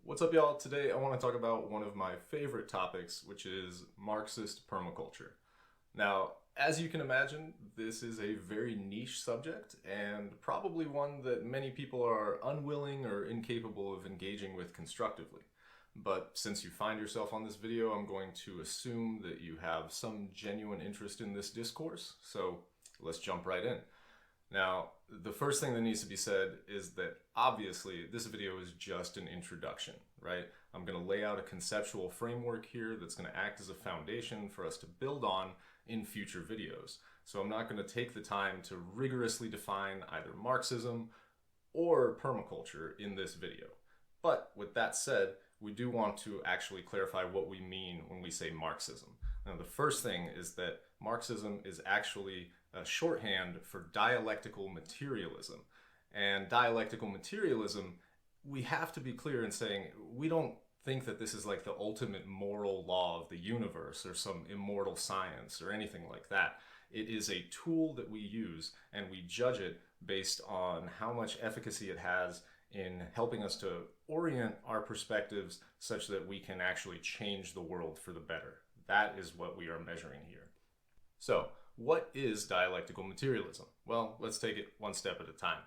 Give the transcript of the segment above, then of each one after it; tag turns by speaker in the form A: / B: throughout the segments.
A: What's up, y'all? Today I want to talk about one of my favorite topics, which is Marxist permaculture. Now, as you can imagine, this is a very niche subject and probably one that many people are unwilling or incapable of engaging with constructively. But since you find yourself on this video, I'm going to assume that you have some genuine interest in this discourse, so let's jump right in. Now, the first thing that needs to be said is that obviously this video is just an introduction, right? I'm going to lay out a conceptual framework here that's going to act as a foundation for us to build on in future videos. So I'm not going to take the time to rigorously define either Marxism or permaculture in this video. But with that said, we do want to actually clarify what we mean when we say Marxism. Now, the first thing is that Marxism is actually a shorthand for dialectical materialism. And dialectical materialism, we have to be clear in saying we don't think that this is like the ultimate moral law of the universe or some immortal science or anything like that. It is a tool that we use and we judge it based on how much efficacy it has in helping us to orient our perspectives such that we can actually change the world for the better. That is what we are measuring here. So, what is dialectical materialism? Well, let's take it one step at a time.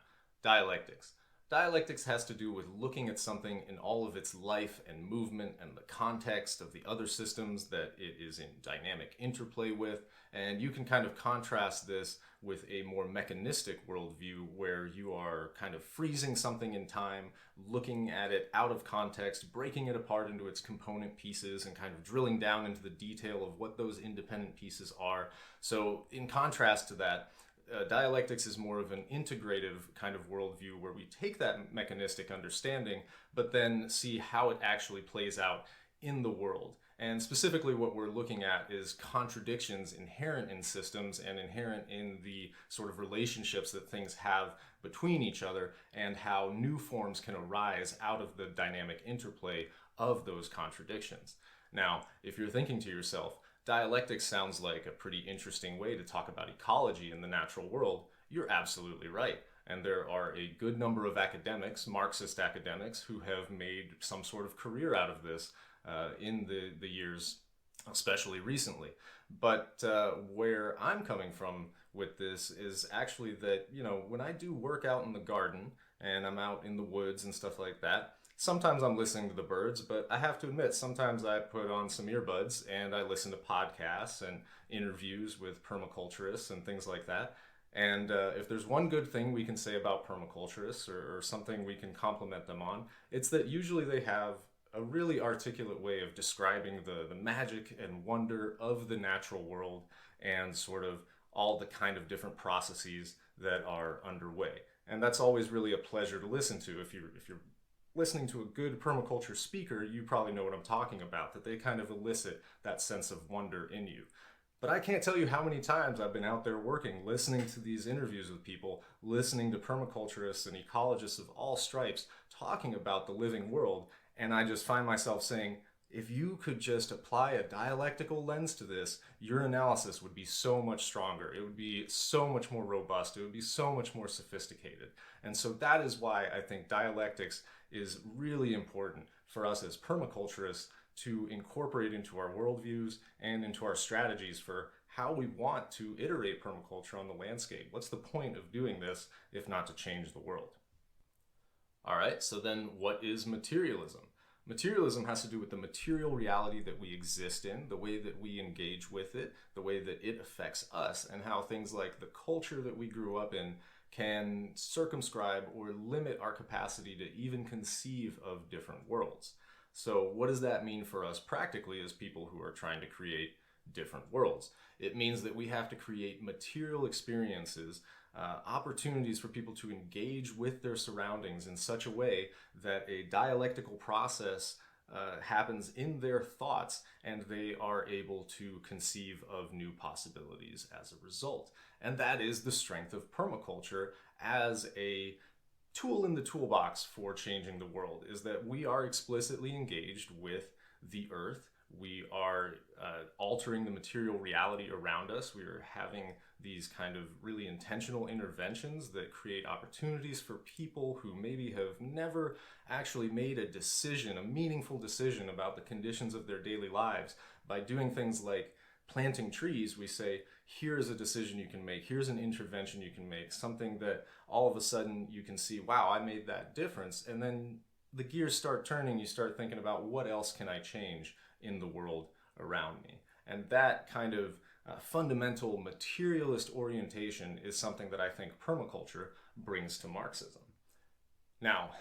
A: Dialectics. Dialectics has to do with looking at something in all of its life and movement and the context of the other systems that it is in dynamic interplay with. And you can kind of contrast this with a more mechanistic worldview where you are kind of freezing something in time, looking at it out of context, breaking it apart into its component pieces and kind of drilling down into the detail of what those independent pieces are. So in contrast to that, dialectics is more of an integrative kind of worldview where we take that mechanistic understanding, but then see how it actually plays out in the world. And specifically what we're looking at is contradictions inherent in systems and inherent in the sort of relationships that things have between each other and how new forms can arise out of the dynamic interplay of those contradictions. Now, if you're thinking to yourself, dialectics sounds like a pretty interesting way to talk about ecology in the natural world, you're absolutely right. And there are a good number of academics, Marxist academics, who have made some sort of career out of this in the years, especially recently. But where I'm coming from with this is actually that, when I do work out in the garden and I'm out in the woods and stuff like that, sometimes I'm listening to the birds, but I have to admit, sometimes I put on some earbuds and I listen to podcasts and interviews with permaculturists and things like that. And if there's one good thing we can say about permaculturists or something we can compliment them on, it's that usually they have a really articulate way of describing the magic and wonder of the natural world and sort of all the kind of different processes that are underway. And that's always really a pleasure to listen to. If you're listening to a good permaculture speaker, you probably know what I'm talking about, that they kind of elicit that sense of wonder in you. But I can't tell you how many times I've been out there working, listening to these interviews with people, listening to permaculturists and ecologists of all stripes talking about the living world, and I just find myself saying, if you could just apply a dialectical lens to this, your analysis would be so much stronger. It would be so much more robust. It would be so much more sophisticated. And so that is why I think dialectics is really important for us as permaculturists to incorporate into our worldviews and into our strategies for how we want to iterate permaculture on the landscape. What's the point of doing this if not to change the world? All right, so then what is materialism? Materialism has to do with the material reality that we exist in, the way that we engage with it, the way that it affects us, and how things like the culture that we grew up in can circumscribe or limit our capacity to even conceive of different worlds. So what does that mean for us practically as people who are trying to create different worlds? It means that we have to create material experiences, opportunities for people to engage with their surroundings in such a way that a dialectical process happens in their thoughts and they are able to conceive of new possibilities as a result. And that is the strength of permaculture as a tool in the toolbox for changing the world, is that we are explicitly engaged with the earth, We are altering the material reality around us. We are having these kind of really intentional interventions that create opportunities for people who maybe have never actually made a decision, a meaningful decision about the conditions of their daily lives. By doing things like planting trees, we say, here's a decision you can make, here's an intervention you can make, something that all of a sudden you can see, wow, I made that difference. And then the gears start turning, you start thinking about what else can I change in the world around me. And that kind of fundamental materialist orientation is something that I think permaculture brings to Marxism. Now,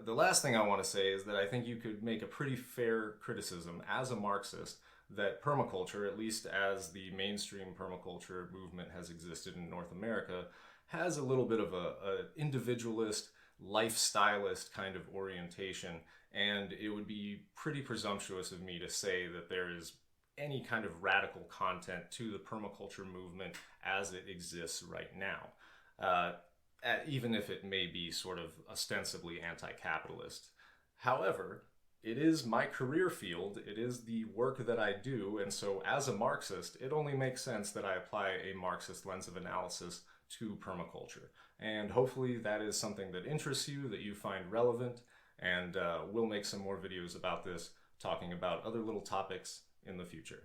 A: the last thing I want to say is that I think you could make a pretty fair criticism as a Marxist that permaculture, at least as the mainstream permaculture movement has existed in North America, has a little bit of a individualist, lifestylist kind of orientation, and it would be pretty presumptuous of me to say that there is any kind of radical content to the permaculture movement as it exists right now, even if it may be sort of ostensibly anti-capitalist. However, it is my career field, it is the work that I do, and so as a Marxist, it only makes sense that I apply a Marxist lens of analysis to permaculture. And hopefully that is something that interests you, that you find relevant, and we'll make some more videos about this, talking about other little topics in the future.